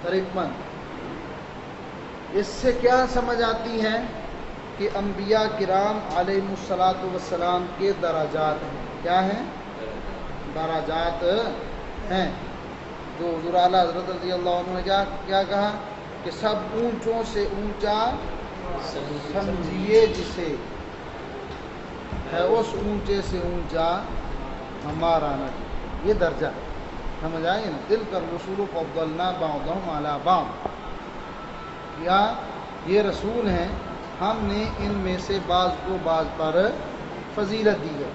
53 اس سے کیا سمجھ آتی ہے کہ انبیاء کرام علیہم السلام کے درجات ہیں. کیا ہیں؟ درجات ہیں. جو حضور اعلیٰ حضرت رضی اللہ عنہ نے کیا کہا کہ سب اونچوں سے اونچا سمجھیے جسے ہے اس اونچے سے اونچا ہمارا نبی. یہ درجہ سمجھ آئے نا. دل کر رسول فضلنا بعضهم علی بعض. یا یہ رسول ہیں ہم نے ان میں سے بعض کو بعض پر فضیلت دی ہے.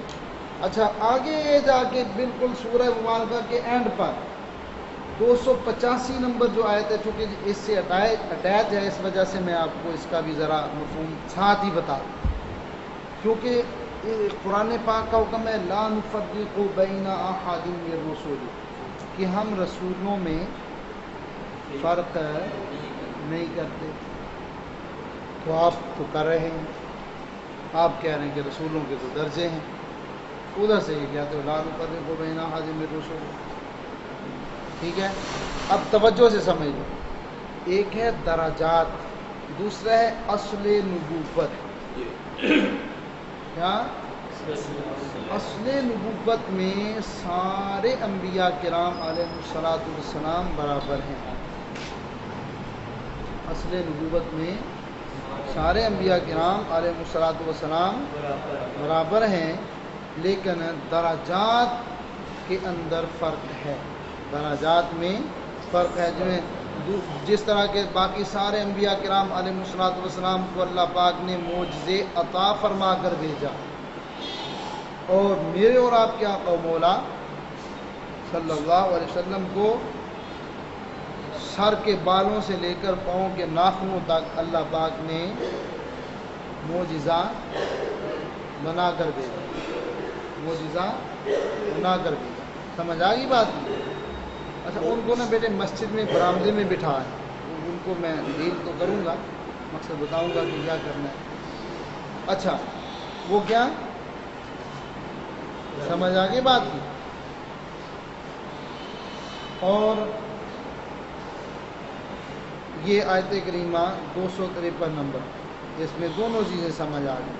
اچھا آگے جا کے بالکل سورہ مبارکہ کے اینڈ پر 285 نمبر جو آیت ہے، چونکہ اس سے اٹیچ ہے اس وجہ سے میں آپ کو اس کا بھی ذرا مفہوم ساتھ ہی بتا دوں، کیونکہ قرآن پاک کا حکم ہے لا نفرق بین احد من الرسل، کہ ہم رسولوں میں فرق نہیں کرتے. تو آپ تو کر رہے ہیں، آپ کہہ رہے ہیں کہ رسولوں کے تو درجے ہیں، ادھر سے یہ کہتے ہو لا نفرق بین احد من الرسل. ٹھیک ہے، اب توجہ سے سمجھ لو. ایک ہے درجات، دوسرا ہے اصل نبوت. کیا؟ اصل نبوت میں سارے انبیاء کرام علیہ السلام برابر ہیں. اصل نبوت میں سارے انبیاء کرام علیہ السلام برابر ہیں، لیکن درجات کے اندر فرق ہے. درجات میں فرق ہے. جس طرح کے باقی سارے انبیاء کرام علیہ السلام کو اللہ پاک نے معجزے عطا فرما کر بھیجا، اور میرے اور آپ کے آقا و مولا صلی اللہ علیہ وسلم کو سر کے بالوں سے لے کر پاؤں کے ناخنوں تک اللہ پاک نے معجزہ بنا کر بھیجا. معجزہ بنا کر بھیجا. سمجھ آ گئی بات؟ اچھا ان کو نا بیٹے مسجد میں برآمدے میں بٹھا ہے، ان کو میں ڈیل تو کروں گا، مقصد بتاؤں گا کہ کیا کرنا ہے. اچھا وہ کیا سمجھ آ گئی بات کی؟ اور یہ آیت کریمہ 253 نمبر، اس میں دونوں چیزیں سمجھ آ گئی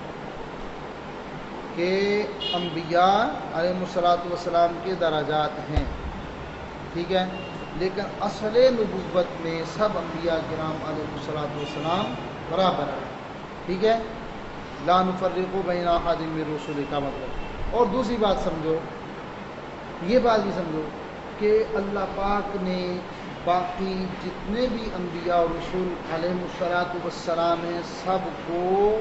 کہ انبیاء علیہ السلام کے درجات ہیں. ٹھیک ہے، لیکن اصل نبوت میں سب انبیاء کرام علیہ السلام برابر ہیں. ٹھیک ہے، لا نفرق بین احد من الرسل کا مطلب. اور دوسری بات سمجھو، یہ بات بھی سمجھو کہ اللہ پاک نے باقی جتنے بھی انبیاء اور رسول علیہ السلام ہیں سب کو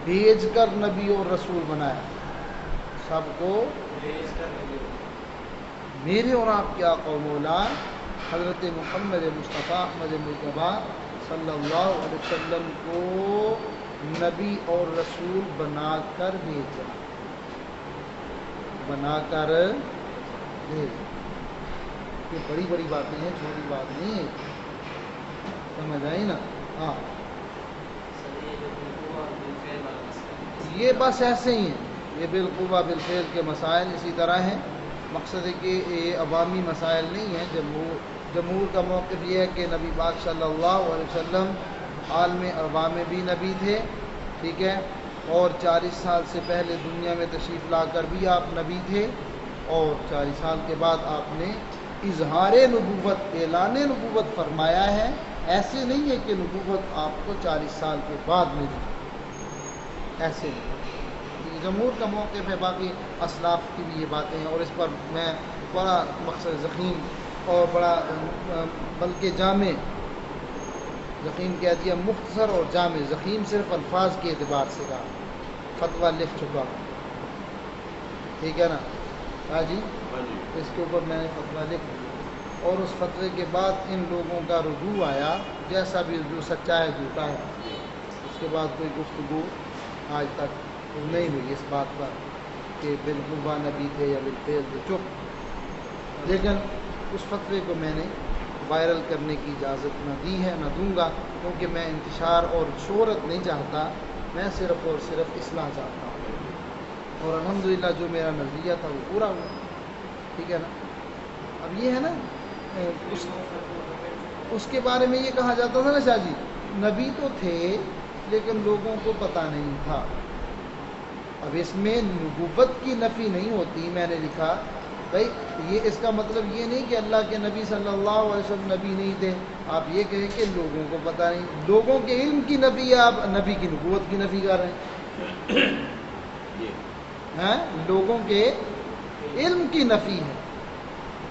بھیج کر نبی اور رسول بنایا. سب کو میرے اور آپ کے آقا و مولا حضرت محمد مصطفیٰ احمد مجتبیٰ صلی اللہ علیہ وسلم کو نبی اور رسول بنا کر بھیجا. بنا کر بھیجا. یہ بڑی بڑی باتیں ہیں، چھوٹی بات نہیں ہے. سمجھ آئی نا؟ ہاں یہ بس ایسے ہی ہیں، یہ بالقوہ بالفعل کے مسائل اسی طرح ہیں. مقصد ہے کہ یہ عوامی مسائل نہیں ہیں. جمہور کا موقف یہ ہے کہ نبی پاک صلی اللہ علیہ وسلم عالم ارواح میں بھی نبی تھے. ٹھیک ہے، اور 40 سال سے پہلے دنیا میں تشریف لا کر بھی آپ نبی تھے، اور 40 سال کے بعد آپ نے اظہار نبوت، اعلان نبوت فرمایا ہے. ایسے نہیں ہے کہ نبوت آپ کو 40 سال کے بعد ملی، ایسے نہیں. جمہور کا موقف ہے. باقی اسلاف کی بھی یہ باتیں ہیں، اور اس پر میں بڑا مقصد ضخیم اور بڑا بلکہ جامع، ضخیم کہہ دیا، مختصر اور جامع. ضخیم صرف الفاظ کے اعتبار سے کہا، فتویٰ لکھ چکا ہوں. ٹھیک ہے نا؟ ہاں جی، اس کے اوپر میں نے فتویٰ لکھ دیا، اور اس فتوے کے بعد ان لوگوں کا رجوع آیا، جیسا بھی رجوع، سچا ہے جھوٹا ہے. اس کے بعد کوئی گفتگو آج تک نہیں ہوئی اس بات پر کہ بالقوہ نبی تھے یا بالفعل تھے. چپ. لیکن اس فتوے کو میں نے وائرل کرنے کی اجازت نہ دی ہے، نہ دوں گا، کیونکہ میں انتشار اور شہرت نہیں چاہتا. میں صرف اور صرف اصلاح چاہتا ہوں، اور الحمدللہ جو میرا نظریہ تھا وہ پورا ہوا. ٹھیک ہے نا؟ اب یہ ہے نا اس کے بارے میں یہ کہا جاتا تھا نا شاہ جی، نبی تو تھے لیکن لوگوں کو پتہ نہیں تھا۔ اب اس میں نبوت کی نفی نہیں ہوتی، میں نے لکھا بھائی یہ اس کا مطلب یہ نہیں کہ اللہ کے نبی صلی اللہ علیہ وسلم نبی نہیں تھے، آپ یہ کہیں کہ لوگوں کو پتہ نہیں، لوگوں کے علم کی نفی ہے، آپ نبی کی نبوت کی نفی کر رہے ہیں۔ لوگوں کے علم کی نفی ہے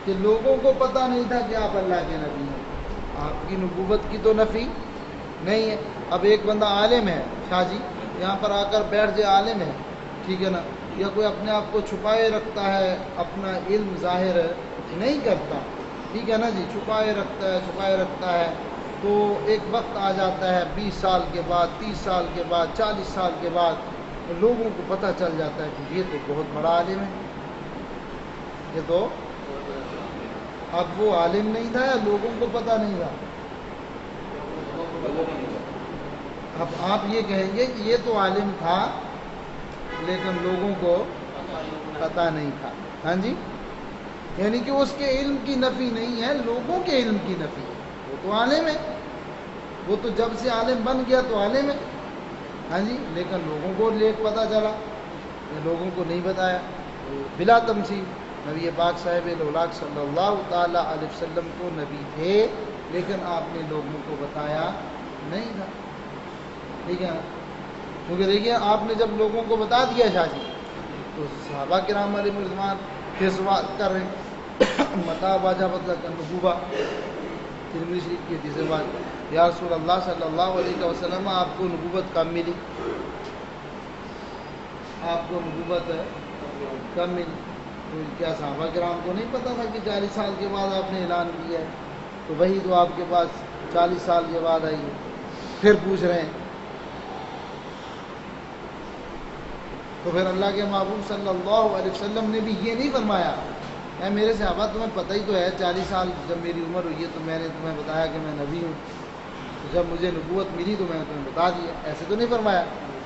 کہ لوگوں کو پتہ نہیں تھا کہ آپ اللہ کے نبی ہیں، آپ کی نبوت کی تو نفی نہیں ہے۔ اب ایک بندہ عالم ہے شاہ جی، یہاں پر آ کر بیٹھ جائے، عالم ہے، ٹھیک ہے نا، یا کوئی اپنے آپ کو چھپائے رکھتا ہے، اپنا علم ظاہر نہیں کرتا، ٹھیک ہے نا جی، چھپائے رکھتا ہے، تو ایک وقت آ جاتا ہے 20 سال کے بعد، 30 سال کے بعد، 40 سال کے بعد لوگوں کو پتہ چل جاتا ہے کہ یہ تو بہت بڑا عالم ہے، یہ تو اب وہ عالم نہیں تھا یا لوگوں کو پتہ نہیں تھا؟ اب آپ یہ کہیں گے کہ یہ تو عالم تھا لیکن لوگوں کو پتہ نہیں تھا، ہاں جی، یعنی کہ اس کے علم کی نفی نہیں ہے، لوگوں کے علم کی نفی ہے، وہ تو عالم ہے، وہ تو جب سے عالم بن گیا تو عالم ہے، ہاں جی، لیکن لوگوں کو پتہ چلا، لوگوں کو نہیں بتایا، بلا تمثیل نبی پاک صاحب الاولاق صلی اللہ تعالیٰ علیہ وسلم کو نبی تھے لیکن آپ نے لوگوں کو بتایا نہیں تھا، ٹھیک ہے، کیونکہ دیکھیے آپ نے جب لوگوں کو بتا دیا شاہ جی تو صحابہ کرام علیہ رضوان پھر سوال کر رہے ہیں متا باجا بدلا کر نبوبہ، ترمذی شریف کی حدیث بات، یا رسول اللہ صلی اللہ علیہ وسلم آپ کو نبوت کب ملی، آپ کو نبوت کب ملی؟ تو کیا صحابہ کرام کو نہیں پتہ تھا کہ 40 سال کے بعد آپ نے اعلان کیا ہے؟ تو وہی تو آپ کے پاس 40 سال کے بعد آئی ہے، پھر پوچھ رہے ہیں، تو پھر اللہ کے محبوب صلی اللہ علیہ وسلم نے بھی یہ نہیں فرمایا اے میرے صحابہ تمہیں پتہ ہی تو ہے 40 سال جب میری عمر ہوئی ہے تو میں نے تمہیں بتایا کہ میں نبی ہوں، تو جب مجھے نبوت ملی تو میں نے تمہیں بتا دیا، ایسے تو نہیں فرمایا،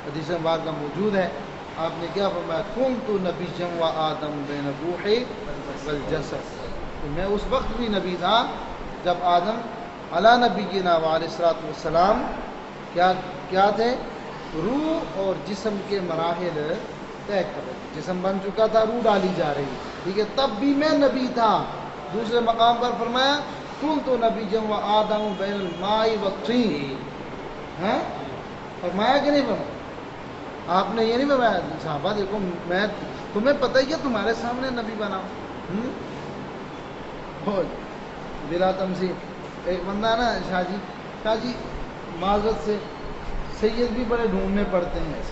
حدیث مبارکہ موجود ہے، آپ نے کیا فرمایا، کنت نبیا و آدم بین الروح والجسد، تو میں اس وقت بھی نبی تھا جب آدم علی نبینا علیہ الصلوۃ والسلام کیا تھے، روح اور جسم کے مراحل طے کر رہے، جسم بن چکا تھا، روح ڈالی جا رہی، ٹھیک ہے، تب بھی میں نبی تھا۔ دوسرے مقام پر فرمایا کنت نبیا و آدم بین الماء والطین، ہیں فرمایا کہ نہیں فرمایا؟ آپ نے یہ نہیں فرمایا صحابہ دیکھو میں تمہیں پتہ ہی ہے تمہارے سامنے نبی بنا بلا تمثیل۔ ایک بندہ نا شاہ جی معذرت سے سید بھی بڑے ڈھونڈنے پڑتے ہیں،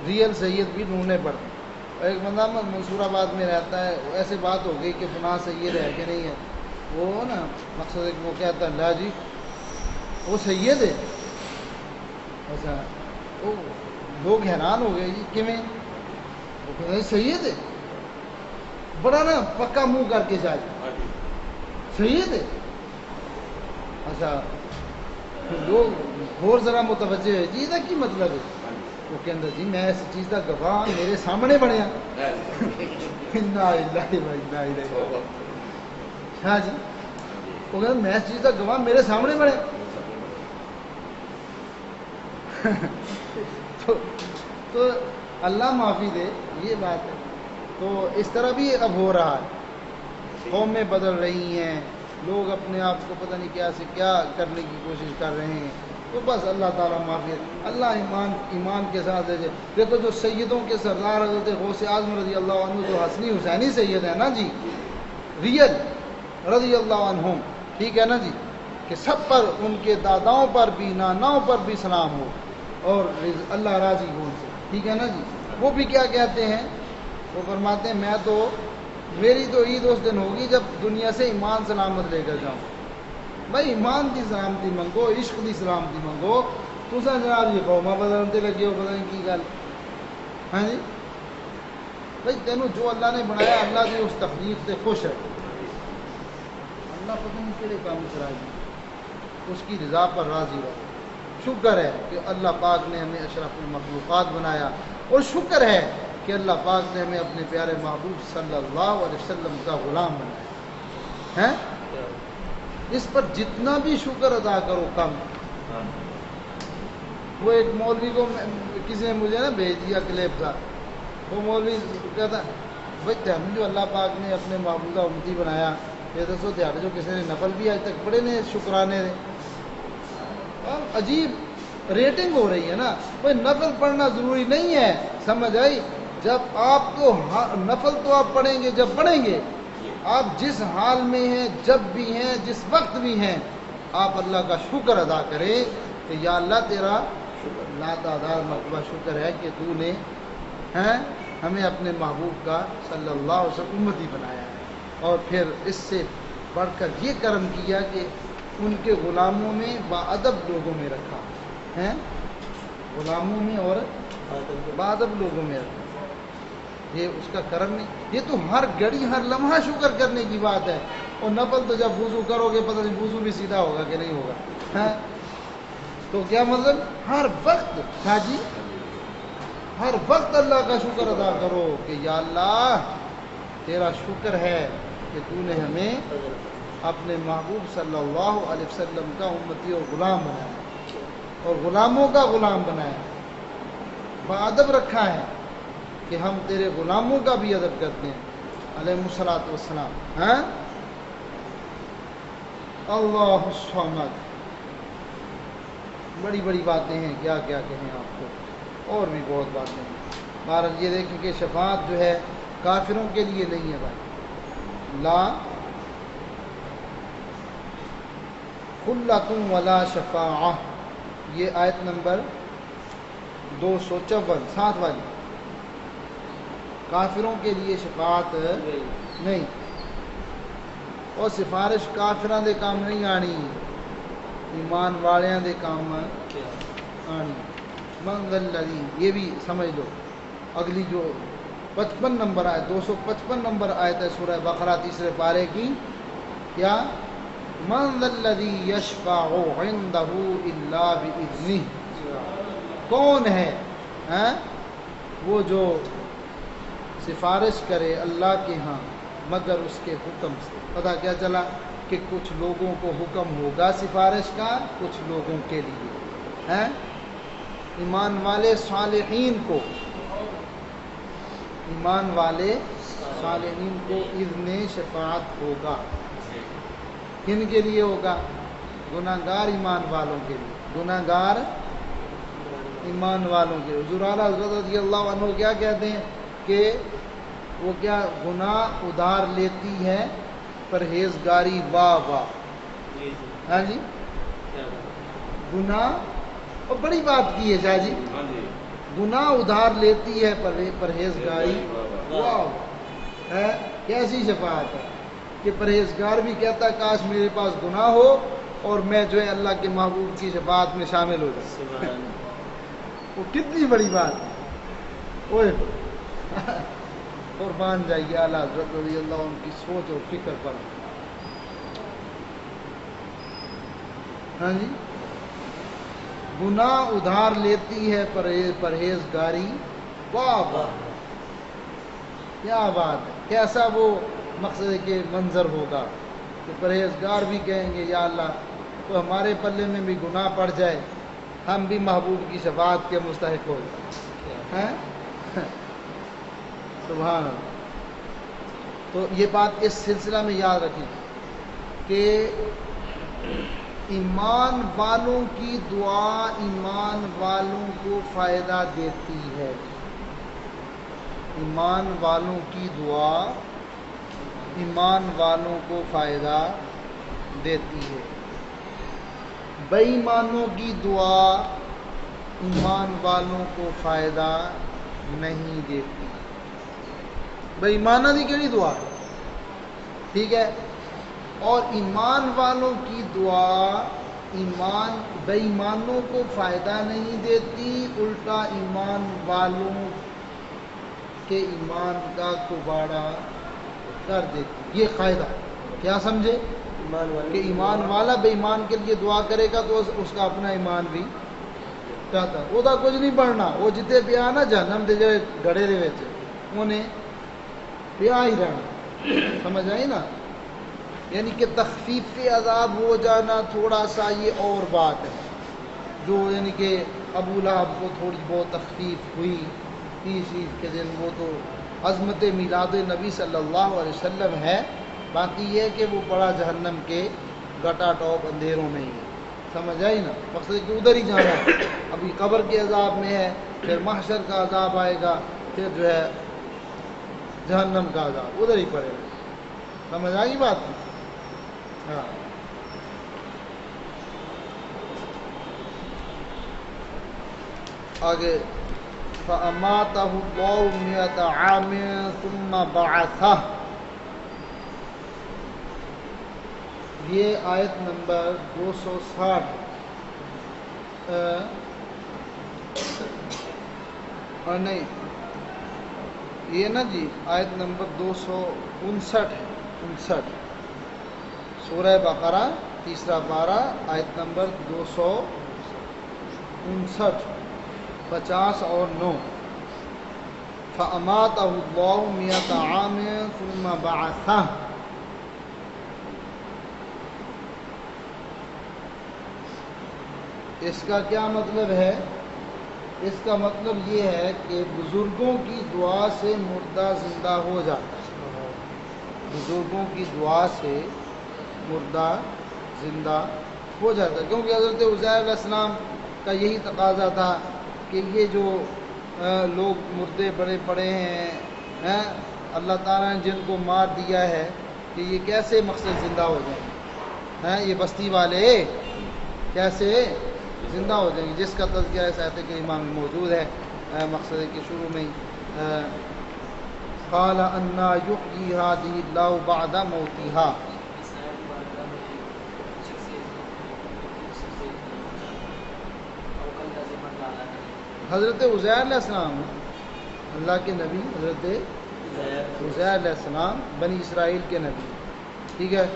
ریئل سید بھی ڈھونڈنے پڑتے ہیں، ایک بندہ منصور آباد میں رہتا ہے، ایسے بات ہو گئی کہ فلاں سید ہے کہ نہیں ہے، وہ نا مقصد ایک وہ کہتا ہے اللہ جی وہ سید ہے، ایسا وہ لوگ حیران ہو گئے جی کیویں، وہ کہتا ہے سید ہے، بڑا نا پکا منہ کر کے جائے سید ہے، اچھا لوگ اور ذرا متوجہ ہے جی یہ کی مطلب ہے، وہ کہتا جی میں اس چیز کا گواہ میرے سامنے بنیا ہاں جی، وہ کہتا میں اس چیز کا گواہ میرے سامنے بنے تو اللہ معافی دے، یہ بات ہے، تو اس طرح بھی اب ہو رہا ہے، قومیں بدل رہی ہیں، لوگ اپنے آپ کو پتہ نہیں کیا سے کیا کرنے کی کوشش کر رہے ہیں، تو بس اللہ تعالیٰ معافی، اللہ ایمان کے ساتھ ہے۔ دیکھو جو سیدوں کے سردار حضرت غوث اعظم رضی اللہ عنہ جو حسنی حسینی سید ہیں نا جی، ریل رضی اللہ عنہم، ٹھیک ہے نا جی، کہ سب پر ان کے داداؤں پر بھی ناناؤں پر بھی سلام ہو اور اللہ راضی ہو ان سے، ٹھیک ہے نا جی، وہ بھی کیا کہتے ہیں، وہ فرماتے ہیں میری تو عید اس دن ہوگی جب دنیا سے ایمان سلامت لے کر جاؤں، بھائی ایمان کی سلامتی منگو، عشق کی سلامتی منگو، تو جناب یہ قوما بدلتے لگے ہو پتہ نہیں کی گل، ہاں جی بھائی تینوں جو اللہ نے بنایا اللہ کی اس تخلیق سے خوش ہے، اللہ پتہ نہیں کہڑے کام کرائے گی، اس کی رضا پر راضی رہو، شکر ہے کہ اللہ پاک نے ہمیں اشرف المخلوقات بنایا، اور شکر ہے کہ اللہ پاک نے ہمیں اپنے پیارے محبوب صلی اللہ علیہ وسلم کا غلام بنایا ہے، اس پر جتنا بھی شکر ادا کرو کم. وہ ایک مولوی کو کسی نے مجھے نا بھیج دیا کلپ تھا. وہ مولوی کہتا بھائی تم جو اللہ پاک نے اپنے محبوبہ امتی بنایا یہ دسو دیہڑے جو کسی نے نفل بھی آج تک پڑھے نے شکرانے نے. عجیب ریٹنگ ہو رہی ہے نا. کوئی نفل پڑھنا ضروری نہیں ہے, سمجھ آئی. جب آپ کو نفل تو آپ پڑھیں گے جب پڑھیں گے, آپ جس حال میں ہیں, جب بھی ہیں, جس وقت بھی ہیں, آپ اللہ کا شکر ادا کریں کہ یا اللہ تیرا لاتعداد مرتبہ شکر ہے کہ تو نے ہمیں اپنے محبوب کا صلی اللہ علیہ وسلم امتی بنایا ہے, اور پھر اس سے بڑھ کر یہ کرم کیا کہ ان کے غلاموں میں باادب لوگوں میں رکھا ہے, غلاموں میں اور باادب لوگوں میں رکھا. یہ اس کا کرم نہیں. یہ تو ہر گھڑی ہر لمحہ شکر کرنے کی بات ہے. اور نفل تو جب وضو کرو گے پتہ نہیں وضو بھی سیدھا ہوگا کہ نہیں ہوگا. تو کیا مطلب ہر وقت, ہاں جی, ہر وقت اللہ کا شکر ادا کرو کہ یا اللہ تیرا شکر ہے کہ تو نے ہمیں اپنے محبوب صلی اللہ علیہ وسلم کا امتی اور غلام بنایا, اور غلاموں کا غلام بنایا, باادب رکھا ہے کہ ہم تیرے غلاموں کا بھی ادب کرتے ہیں علیہ الصلوۃ والسلام. ہاں اللہ الصمد. بڑی بڑی باتیں ہیں, کیا کیا کہیں آپ کو, اور بھی بہت باتیں ہیں. بہرحال یہ دیکھیں کہ شفاعت جو ہے کافروں کے لیے نہیں ہے بھائی. لا خلۃ ولا شفاعہ, یہ آیت نمبر 254 7 والی. کافروں کے لیے شفاعت نہیں, اور سفارش کافراں دے کام نہیں آنی, ایمان والیاں دے کام آنی. من ذا الذی, یہ بھی سمجھ لو. اگلی جو 55 نمبر آیت 255 نمبر آیت ہے سورہ بقرہ تیسرے پارے کی, کیا من ذا الذی یشفع عندہ الا باذنہ, کون ہے وہ جو سفارش کرے اللہ کے ہاں مگر اس کے حکم سے. پتہ کیا چلا کہ کچھ لوگوں کو حکم ہوگا سفارش کا, کچھ لوگوں کے لیے ایمان والے صالحین کو, ایمان والے صالحین کو اذن شفاعت ہوگا. کن کے لیے ہوگا؟ گناہگار ایمان والوں کے لیے, گناہگار ایمان والوں کے. حضور اعلیٰ حضرت رضی اللہ عنہ کیا کہتے ہیں کہ وہ کیا گناہ ادھار لیتی ہے پرہیزگاری واہ واہ. ہاں جی, گناہ, اور بڑی بات کی ہے شاہ جی, گناہ ادھار لیتی ہے پرہیزگاری واہ. کیسی شفاعت ہے کہ پرہیزگار بھی کہتا ہے کاش میرے پاس گناہ ہو اور میں جو ہے اللہ کے محبوب کی شفاعت میں شامل ہو جاؤں. وہ کتنی بڑی بات ہے. اوہ قربان جائیے اعلیٰ حضرت رضی اللہ عنہ کی سوچ اور فکر پر. ہاں جی, گناہ ادھار لیتی ہے پرہیزگاری واہ واہ. کیا بات ہے, کیسا وہ مقصد کے منظر ہوگا کہ پرہیزگار بھی کہیں گے یا اللہ تو ہمارے پلے میں بھی گناہ پڑ جائے ہم بھی محبوب کی شفاعت کے مستحق ہو جائیں. سبحان اللہ. تو یہ بات اس سلسلہ میں یاد رکھیں کہ ایمان والوں کی دعا ایمان والوں کو فائدہ دیتی ہے. ایمان والوں کی دعا ایمان والوں کو فائدہ دیتی ہے. بے ایمانوں کی دعا ایمان والوں کو فائدہ نہیں دیتی. بے ایمانہ دی کیڑی دعا ہے, ٹھیک ہے, اور ایمان والوں کی دعا بے ایمانوں کو فائدہ نہیں دیتی, الٹا ایمان والوں کے ایمان کا کباڑا کر دیتی. یہ قاعدہ کیا سمجھے کہ ایمان والا بے ایمان کے لیے دعا کرے گا تو اس کا اپنا ایمان بھی چاہتا, وہ دا کچھ نہیں بڑھنا, وہ جتے پیا نا جہنم دے جو گڑے دے انہیں پیا ہی رہنا. سمجھ آئی نا. یعنی کہ تخفیف عذاب ہو جانا تھوڑا سا یہ اور بات ہے، جو یعنی کہ ابو لہب کو تھوڑی بہت تخفیف ہوئی 30 عید کے دن، وہ تو عظمت میلاد نبی صلی اللہ علیہ وسلم ہے، باقی یہ کہ وہ بڑا جہنم کے گٹا ٹاپ اندھیروں میں ہی ہے، سمجھ آئی نا؟ مقصد کہ ادھر ہی جانا ہے، ابھی قبر کے عذاب میں ہے، پھر محشر کا عذاب آئے گا، پھر جو ہے جہنم کا عذاب ادھر ہی پڑے گا، سمجھ آئی بات؟ ہاں آگے فَأَمَاتَهُ اللَّهُ مِئَةَ عَامٍ ثُمَّ بَعَثَهُ، یہ آیت نمبر 260 اور نہیں یہ نا جی آیت نمبر 259 ہے، 59 سورہ بقرہ تیسرا پارہ آیت نمبر 259 50 اور 9 فَأَمَاتَهُ اللَّهُ مِئَةَ عَامٍ ثُمَّ بَعَثَهُ، اس کا کیا مطلب ہے؟ اس کا مطلب یہ ہے کہ بزرگوں کی دعا سے مردہ زندہ ہو جاتا ہے، بزرگوں کی دعا سے مردہ زندہ ہو جاتا ہے، کیونکہ حضرت عزیر علیہ السلام کا یہی تقاضا تھا کہ یہ جو لوگ مردے بڑے پڑے ہیں اللہ تعالیٰ نے جن کو مار دیا ہے کہ یہ کیسے مقصد زندہ ہو جائیں گے، یہ بستی والے کیسے زندہ ہو جائیں گے، جس کا تذکرہ اس آیت کریمہ میں موجود ہے، مقصد کے شروع میں قال انا یحیی ہذہ اللہ بعد موتہا، حضرت عزیر علیہ السلام اللہ کے نبی، حضرت عزیر علیہ السلام بنی اسرائیل کے نبی، ٹھیک ہے،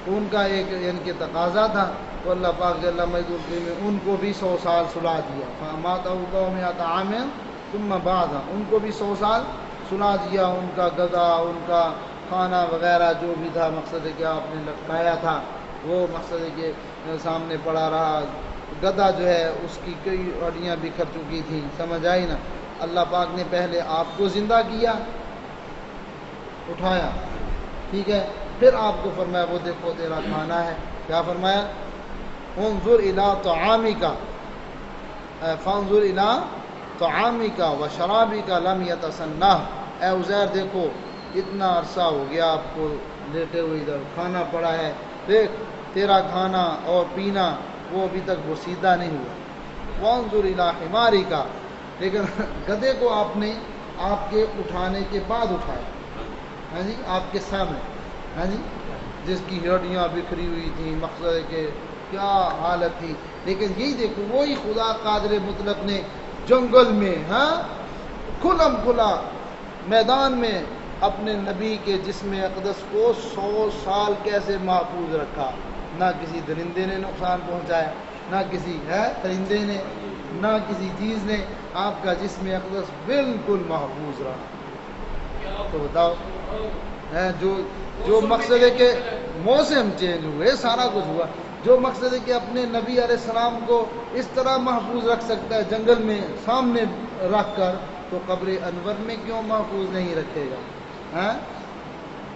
ان کا ایک یعنی کہ تقاضا تھا، تو اللہ پاک جل مجدہ نے ان کو بھی 100 سال سلا دیا، فَأَمَاتَهُ اللَّهُ مِئَةَ عَامٍ ثُمَّ بَعَثَهُ، ان کو بھی 100 سال سلا دیا، ان کا گدھا، ان کا کھانا وغیرہ جو بھی تھا، مقصد ہے کہ آپ نے لٹکایا تھا وہ مقصد ہے کہ سامنے پڑا رہا، گدھا جو ہے اس کی کئی ہڈیاں بکھر چکی تھیں، سمجھ آئی نا؟ اللہ پاک نے پہلے آپ کو زندہ کیا، اٹھایا، ٹھیک ہے، پھر آپ کو فرمایا وہ دیکھو تیرا کھانا ہے، کیا فرمایا؟ انظر الی طعامک فانظر الی طعامک وشرابک لم یتسنہ، اے عزیر دیکھو اتنا عرصہ ہو گیا آپ کو لیٹے ہوئے، ادھر کھانا پڑا ہے، دیکھ تیرا کھانا اور پینا وہ ابھی تک بوسیدہ نہیں ہوا، وانظر الی حمارک، لیکن گدھے کو آپ نے آپ کے اٹھانے کے بعد اٹھایا، ہاں جی، آپ کے سامنے، ہاں جی، جس کی ہڈیاں بکھری ہوئی تھیں، مقصد ہے کہ کیا حالت تھی، لیکن یہی دیکھو وہی خدا قادر مطلق نے جنگل میں کھلم کھلا میدان میں اپنے نبی کے جسم اقدس کو 100 سال کیسے محفوظ رکھا، نہ کسی درندے نے نقصان پہنچایا، نہ کسی پرندے نے، نہ کسی چیز نے، آپ کا جسم اقدس بالکل محفوظ رہا۔ تو بتاؤ جو مقصد ہے کہ موسم چینج ہوئے، سارا کچھ ہوا، جو مقصد ہے کہ اپنے نبی علیہ السلام کو اس طرح محفوظ رکھ سکتا ہے جنگل میں سامنے رکھ کر، تو قبر انور میں کیوں محفوظ نہیں رکھے گا؟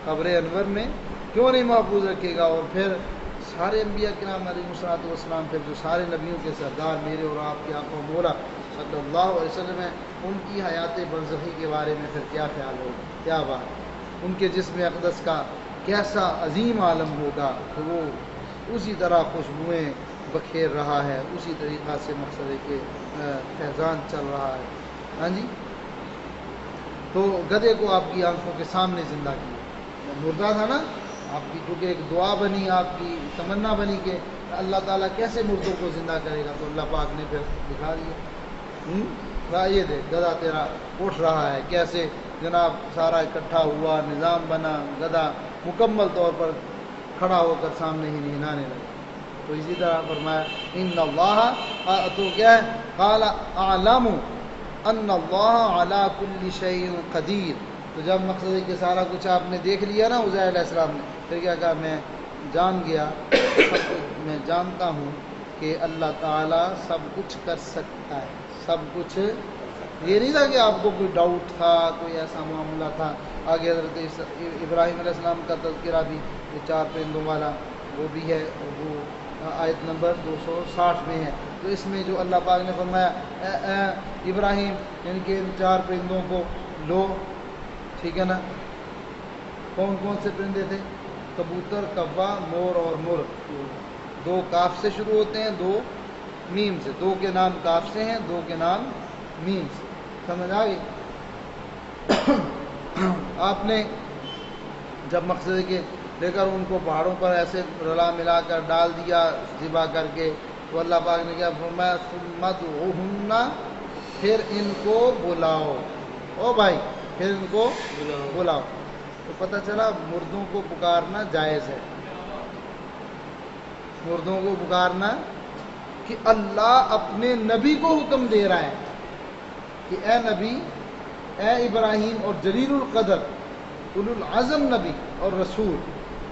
قبر انور میں کیوں نہیں محفوظ رکھے گا؟ اور پھر سارے انبیاء کرام علیہ الصلوۃ والسلام، پھر جو سارے نبیوں کے سردار میرے اور آپ کے آقا مولا صلی اللہ علیہ وسلم ہیں، ان کی حیات برزخی کے بارے میں پھر کیا خیال ہوگا؟ کیا بات، ان کے جسم اقدس کا کیسا عظیم عالم ہوگا کہ وہ اسی طرح خوشبوئیں بکھیر رہا ہے، اسی طریقہ سے مقصد ہے کہ فیضان چل رہا ہے، ہاں جی۔ تو گدھے کو آپ کی آنکھوں کے سامنے زندہ کیا، مردہ تھا نا، آپ کی چونکہ ایک دعا بنی، آپ کی تمنا بنی کہ اللہ تعالیٰ کیسے مردوں کو زندہ کرے گا، تو اللہ پاک نے پھر دکھا دیا، یہ دیکھ گدھا تیرا اٹھ رہا ہے، کیسے جناب سارا اکٹھا ہوا، نظام بنا، گدھا مکمل طور پر کھڑا ہو کر سامنے ہی نہلانے لگا۔ تو اسی طرح فرمایا ان اللہ، تو کیا ہے، قال اعلم ان اللہ علی کل شیء قدیر، تو جب مقصد ہے کہ سارا کچھ آپ نے دیکھ لیا نا عزیر علیہ السلام نے، پھر کیا کہا، میں جان گیا سب کچھ میں جانتا ہوں کہ اللہ تعالیٰ سب کچھ کر سکتا ہے، سب کچھ. یہ نہیں تھا کہ آپ کو کوئی ڈاؤٹ تھا، کوئی ایسا معاملہ تھا. آگے حضرت ابراہیم علیہ السلام کا تذکرہ بھی 4 پرندوں والا وہ بھی ہے، وہ آیت نمبر 260 میں ہے. تو اس میں جو اللہ پاک نے فرمایا اے ابراہیم ان کے 4 پرندوں کو لو، ٹھیک ہے نا. کون کون سے پرندے تھے؟ کبوتر، کوا، مور اور مرغ. 2 کاف سے شروع ہوتے ہیں، 2 میم سے. 2 کے نام کاف سے ہیں، 2 کے نام میم سے. سمجھ آ گئی؟ آپ نے جب مقصد ہے کہ لے کر ان کو پہاڑوں پر ایسے رلا ملا کر ڈال دیا ذبح کر کے، تو اللہ پاک نے کیا فرمایا؟ ثم ادعوہن، پھر ان کو بلاؤ. او بھائی پھر ان کو بلاؤ. تو پتہ چلا مردوں کو پکارنا جائز ہے. مردوں کو پکارنا، کہ اللہ اپنے نبی کو حکم دے رہا ہے کہ اے نبی، اے ابراہیم اور جلیل القدر اولو العزم نبی اور رسول،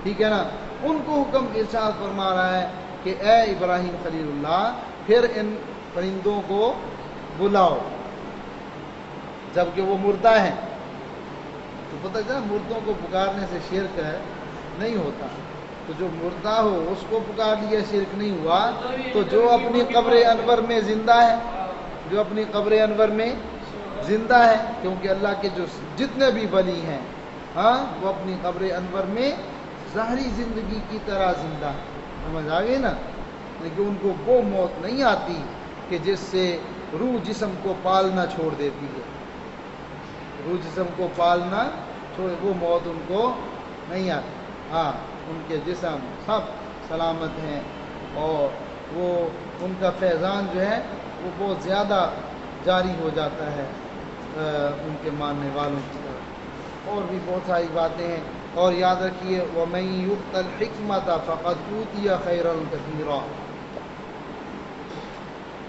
ٹھیک ہے نا، ان کو حکم ارشاد فرما رہا ہے کہ اے ابراہیم خلیل اللہ، پھر ان پرندوں کو بلاؤ جبکہ وہ مردہ ہیں. تو پتہ چلا مردوں کو پکارنے سے شرک نہیں ہوتا. تو جو مردہ ہو اس کو پکار لیا شرک نہیں ہوا. تو جو اپنی قبر انور میں زندہ ہے، جو اپنی قبر انور میں زندہ ہے، کیونکہ اللہ کے جو جتنے بھی ولی ہیں ہاں وہ اپنی قبر انور میں ظاہری زندگی کی طرح زندہ ہے. سمجھ آ گئی نا. لیکن ان کو وہ موت نہیں آتی کہ جس سے روح جسم کو پالنا چھوڑ دیتی ہے. روح جسم کو پالنا چھوڑے، وہ موت ان کو نہیں آتی. ہاں ان کے جسم سب سلامت ہیں، اور وہ ان کا فیضان جو ہے وہ بہت زیادہ جاری ہو جاتا ہے ان کے ماننے والوں کی طرف. اور بھی بہت ساری باتیں ہیں. اور یاد رکھیے وَمَن يُؤْتَ الْحِكْمَةَ فَقَدْ أُوتِيَ خَيْرًا كَثِيرًا.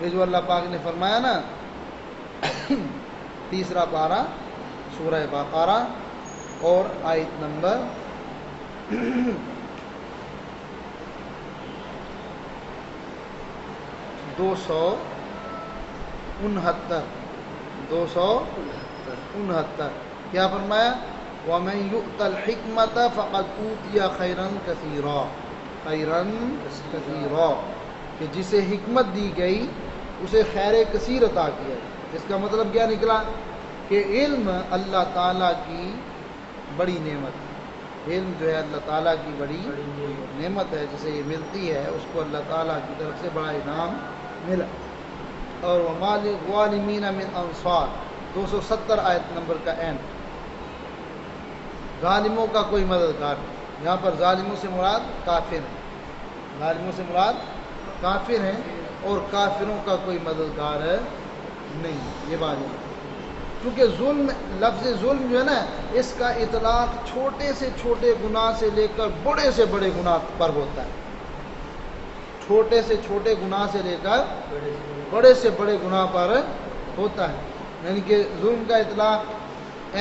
یہ جو اللہ پاک نے فرمایا نا 3 پارہ سورہ بقرہ اور آیت نمبر 269 کیا فرمایا؟ وَمَن يُؤْتَ الْحِكْمَةَ فَقَدْ أُوتِيَ خَيْرًا كَثِيرًا. خَيْرًا كَثِيرًا، کہ جسے حکمت دی گئی اسے خیر کثیر عطا کیا. اس کا مطلب کیا نکلا؟ کہ علم اللہ تعالیٰ کی بڑی نعمت ہے. علم جو ہے اللہ تعالیٰ کی بڑی نعمت ہے. جسے یہ ملتی ہے اس کو اللہ تعالیٰ کی طرف سے بڑا انعام ملا. اور وَمَا لِلظَّالِمِينَ مِنْ أَنصَارٍ 270 آیت نمبر کا این. ظالموں کا کوئی مددگار نہیں. یہاں پر ظالموں سے مراد کافر ہیں. ظالموں سے مراد کافر ہیں، اور کافروں کا کوئی مددگار نہیں. یہ بات ہے. کیونکہ ظلم، لفظ ظلم جو ہے نا، اس کا اطلاق چھوٹے سے چھوٹے گناہ سے لے کر بڑے سے بڑے گناہ پر ہوتا ہے. چھوٹے سے چھوٹے گناہ سے لے کر بڑے سے بڑے گناہ پر ہوتا ہے. یعنی کہ ظلم کا اطلاق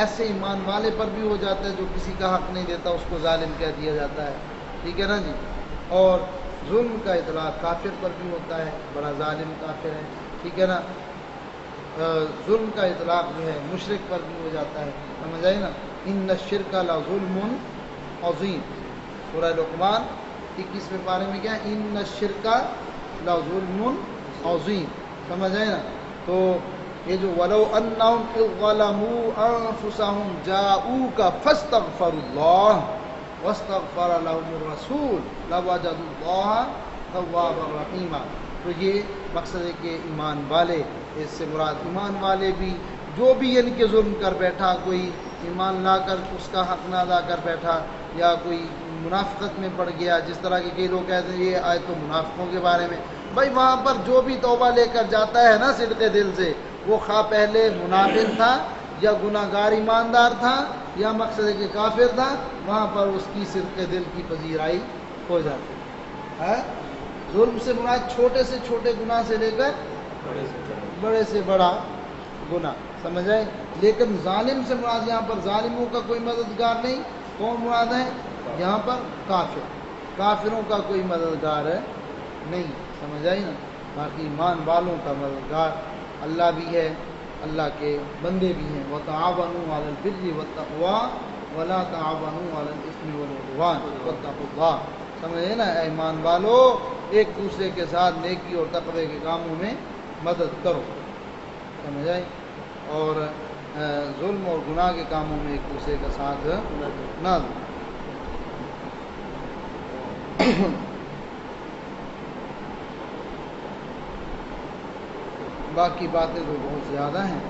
ایسے ایمان والے پر بھی ہو جاتا ہے جو کسی کا حق نہیں دیتا، اس کو ظالم کہہ دیا جاتا ہے. ٹھیک ہے نا جی. اور ظلم کا اطلاق کافر پر بھی ہوتا ہے، بڑا ظالم کافر ہے. ٹھیک ہے نا. ظلم کا اطلاق جو ہے مشرک پر بھی ہو جاتا ہے. سمجھ آئی نا. ان الشرک لظلم عظیم. سورہ لقمان 21ویں پارے میں کیا ہے؟ ان الشرک لظلم عظیم. سمجھ آئے نا. تو یہ جو وَلَوْ أَنَّهُمْ إِذْ ظَلَمُوا أَنفُسَهُمْ جَاءُوكَ فَاسْتَغْفَرُوا اللَّهَ وَاسْتَغْفَرَ لَهُمُ الرَّسُولُ لَوَجَدُوا اللَّهَ تَوَّابًا رَحِيمًا. تو یہ مقصد ہے کہ ایمان والے، اس سے مراد ایمان والے بھی، جو بھی ان کے ظلم کر بیٹھا، کوئی ایمان لا کر اس کا حق نہ ادا کر بیٹھا، یا کوئی منافقت میں پڑ گیا، جس طرح کے کئی لوگ کہتے ہیں یہ آیت تو منافقوں کے بارے میں. بھائی وہاں پر جو بھی توبہ لے کر جاتا ہے نا صدق دل سے، وہ خواہ پہلے منافق تھا یا گناہ گار ایماندار تھا یا مقصد ہے کہ کافر تھا، وہاں پر اس کی صدق دل کی پذیرائی ہو جاتی ہے. ظلم سے مراد چھوٹے سے چھوٹے گناہ سے لے کر بڑے سے بڑا گناہ. سمجھ آئے. لیکن ظالم سے مراد یہاں پر ظالموں کا کوئی مددگار نہیں. کون مراد ہے یہاں پر؟ کافر. کافروں کا کوئی مددگار نہیں، سمجھ آئی نا؟ باقی ایمان والوں کا مددگار اللہ بھی ہے، اللہ کے بندے بھی ہیں۔ وَتَعَاوَنُوا عَلَى الْبِرِّ وَالتَّقْوَىٰ وَلَا تَعَاوَنُوا عَلَى الْإِثْمِ وَالْعُدْوَانِ وَاتَّقُوا اللَّهَ۔ سمجھے نا؟ اے ایمان والو، ایک دوسرے کے ساتھ نیکی اور تقوی کے کاموں میں مدد کرو، سمجھ آئی؟ اور ظلم اور گناہ کے کاموں میں ایک دوسرے کا ساتھ نہ دو۔ باقی باتیں تو بہت زیادہ ہیں۔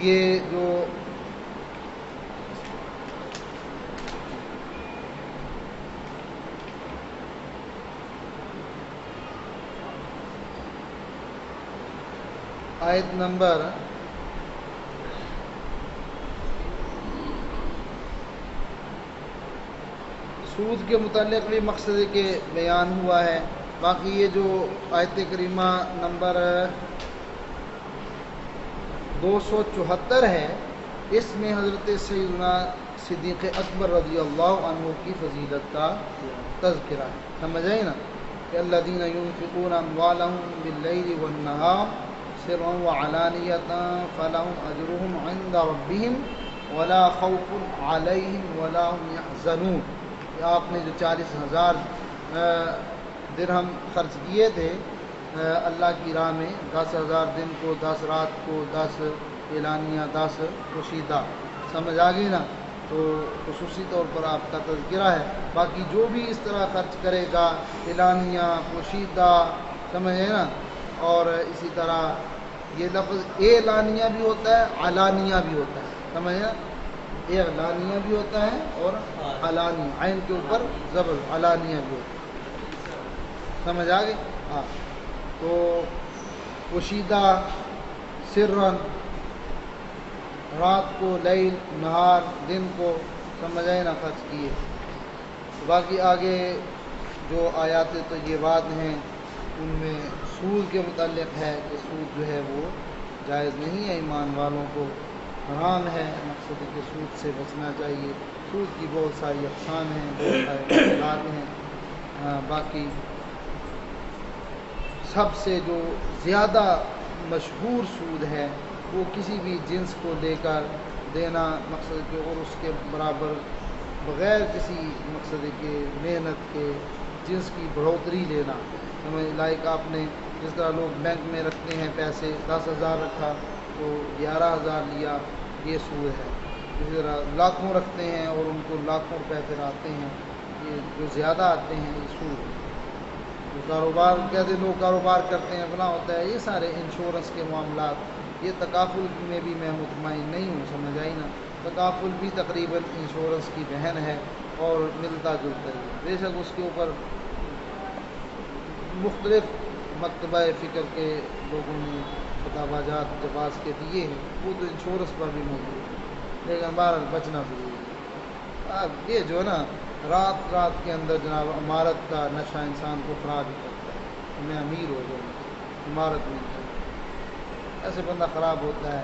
یہ جو آیت نمبر سود کے متعلق بھی مقصد کے بیان ہوا ہے۔ باقی یہ جو آیت کریمہ نمبر 274 ہے، اس میں حضرت سیدنا صدیق اکبر رضی اللہ عنہ کی فضیلت کا تذکرہ ہے، سمجھ آئی نا؟ کہ الذین ينفقون اموالهم باللیل والنہار سرا وعلانیۃ فلهم اجرهم عند ربهم ولا خوف علیہم ولا هم يحزنون۔ آپ نے جو 40,000 درہم خرچ کیے تھے اللہ کی راہ میں، 10,000 دن کو، 10 رات کو، 10 اعلانیہ، 10 پوشیدہ، سمجھ آ گئی نا؟ تو خصوصی طور پر آپ کا تذکرہ ہے۔ باقی جو بھی اس طرح خرچ کرے گا، اعلانیہ، پوشیدہ، سمجھے نا؟ اور اسی طرح یہ لفظ اعلانیہ بھی ہوتا ہے، علانیہ بھی ہوتا ہے، سمجھے نا؟ اعلانیہ بھی ہوتا ہے اور علانیہ، عین کے اوپر زبر، علانیہ بھی ہوتا ہے، سمجھ آ گئی؟ ہاں، تو پوشیدہ، سرن، رات کو، لیل، نہار، دن کو، سمجھ آئے نا؟ خرچ کیے۔ باقی آگے جو آیات طیبات ہیں ان میں سود کے متعلق ہے کہ سود جو ہے وہ جائز نہیں ہے، ایمان والوں کو حرام ہے، مقصد ہے کہ سود سے بچنا چاہیے۔ سود کی بہت ساری اقسام ہیں، بہت سارے مقدار ہیں۔ باقی سب سے جو زیادہ مشہور سود ہے وہ کسی بھی جنس کو لے کر دینا، مقصد کہ اور اس کے برابر بغیر کسی مقصد کے محنت کے جنس کی بڑھوتری لینا۔ لائک آپ نے جس طرح لوگ بینک میں رکھتے ہیں پیسے، 10,000 رکھا تو 11,000 لیا، یہ سود ہے۔ اسی طرح لاکھوں رکھتے ہیں اور ان کو لاکھوں روپے پھر آتے ہیں، یہ جو زیادہ آتے ہیں یہ سود ہے۔ جو کاروبار کہتے لوگ کاروبار کرتے ہیں اپنا ہوتا ہے، یہ سارے انشورنس کے معاملات، یہ تکافل میں بھی میں مطمئن نہیں ہوں، سمجھ آئی نا؟ تکافل بھی تقریباً انشورنس کی بہن ہے اور ملتا جلتا ہے، بے شک اس کے اوپر مختلف مکتبہ فکر کے لوگوں نے فتاوی جات جواز کے دیے ہیں، وہ تو انشورنس پر بھی موجود ہے، لیکن بہرحال بچنا ضروری ہے۔ اب یہ جو ہے نا رات رات کے اندر جناب عمارت کا نشہ انسان کو خراب ہی کرتا ہے، میں امیر ہو جاؤں عمارت میں ایسے بندہ خراب ہوتا ہے،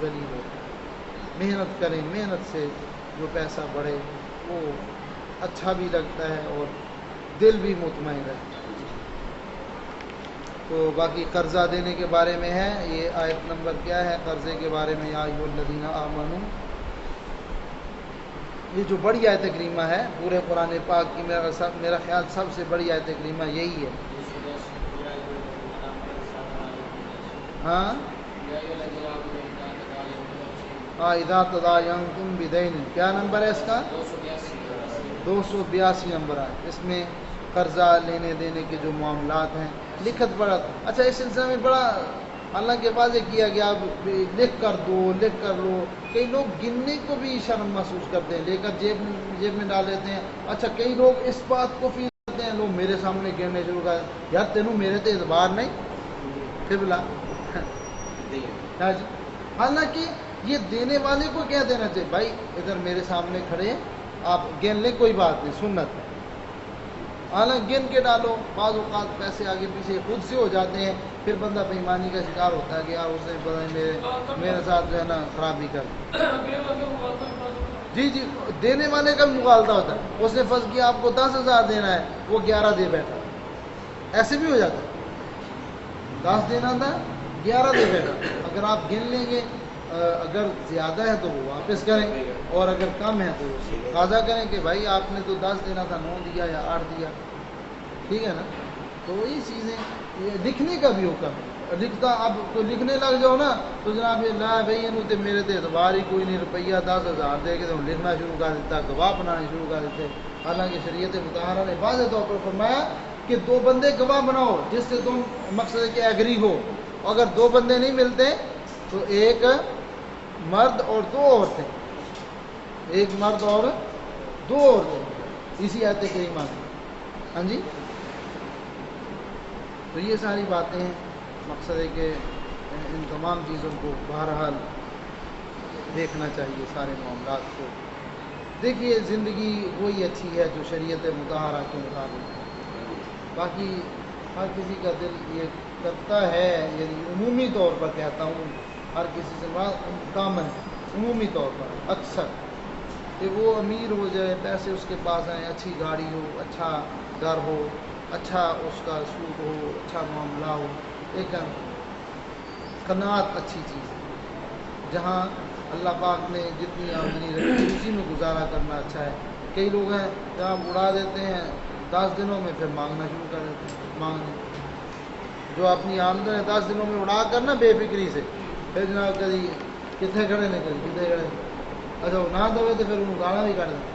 ذلیل ہوتا ہے۔ محنت کریں، محنت سے جو پیسہ بڑھے وہ اچھا بھی لگتا ہے اور دل بھی مطمئن رہتا ہے۔ تو باقی قرضہ دینے کے بارے میں ہے، یہ آیت نمبر کیا ہے قرضے کے بارے میں؟ یا ایھا الذین آمنوا، یہ جو بڑی آیت کریمہ ہے پورے قرآن پاک کی، میرا خیال سب سے بڑی آیت کریمہ یہی ہے۔ ہاں، اذا تداینتم بدین، کیا نمبر ہے اس کا؟ 282 نمبر ہے۔ اس میں قرضہ لینے دینے کے جو معاملات ہیں، لکھت پڑھت، اچھا اس سلسلے میں بڑا حالانکہ واضح کیا گیا، لکھ کر دو، لکھ کر لو۔ کئی لوگ گننے کو بھی شرم محسوس کرتے ہیں، لے کر جیب میں ڈال لیتے ہیں۔ اچھا کئی لوگ اس بات کو فیل کرتے ہیں، لوگ میرے سامنے گننے شروع کر، یار تینوں میرے تے اعتبار نہیں قبلہ۔ حالانکہ یہ دینے والے کو کیا دینا چاہیے؟ بھائی ادھر میرے سامنے کھڑے آپ گن لیں، کوئی بات نہیں، سنت ہے، حالانکہ گن کے ڈالو، بعض اوقات پیسے آگے پیچھے خود سے ہو جاتے ہیں، پھر بندہ بےایمانی کا شکار ہوتا ہے کہ یار اس نے پتہ نہیں میرے ساتھ جو ہے نا خرابی کر جی جی دینے والے کا بھی مغالطہ ہوتا ہے، اس نے فرض کیا آپ کو 10,000 دینا ہے، وہ 11 دے بیٹھا، ایسے بھی ہو جاتا ہے، 10 دینا تھا 11 دے بیٹھا۔ اگر آپ گن لیں گے اگر زیادہ ہے تو وہ واپس کریں، اور اگر کم ہے تو تقاضا کریں کہ بھائی آپ نے تو 10 دینا تھا 9 دیا یا 8 دیا، ٹھیک ہے نا۔ تو یہ چیزیں یہ لکھنے کا بھی حکم ہے، لکھتا اب تو لکھنے لگ جاؤ نا تو جناب یہ لا بھائی یہ میرے تے اعتبار ہی کوئی نہیں، روپیہ 10,000 دے کے تو لکھنا شروع کر دیتا، گواہ بنانا شروع کر دیتے۔ حالانکہ شریعت مطہرہ نے واضح طور پر فرمایا کہ 2 بندے گواہ بناؤ جس سے تم مقصد ہے کہ ایگری ہو، اگر 2 بندے نہیں ملتے تو 1 مرد اور 2 عورتیں، 1 مرد اور 2 عورتیں، اسی آیت کریمہ میں۔ ہاں جی، تو یہ ساری باتیں ہیں، مقصد ہے کہ ان تمام چیزوں کو بہرحال دیکھنا چاہیے، سارے معاملات کو۔ دیکھیے زندگی وہی اچھی ہے جو شریعت مطہرہ کے مطابق ہے، باقی ہر کسی کا دل یہ کرتا ہے، یعنی عمومی طور پر کہتا ہوں، ہر کسی سے کامن عمومی طور پر اکثر کہ وہ امیر ہو جائے، پیسے اس کے پاس آئیں، اچھی گاڑی ہو، اچھا گھر ہو، اچھا اس کا سلوک ہو، اچھا معاملہ ہو، لیکن قناعت اچھی چیز ہے۔ جہاں اللہ پاک نے جتنی آمدنی رکھی اسی میں گزارا کرنا اچھا ہے۔ کئی لوگ ہیں جہاں اڑا دیتے ہیں 10 دنوں میں، پھر مانگنا شروع کر دیتے ہیں، مانگنے جو اپنی آمدن ہے 10 دنوں میں اڑا کر نا بے فکری سے، پھر جناب کبھی کتنے کھڑے نے کبھی کتنے کھڑے، اچھا وہ نہ دے تو پھر انہوں گانا بھی کٹ دیں،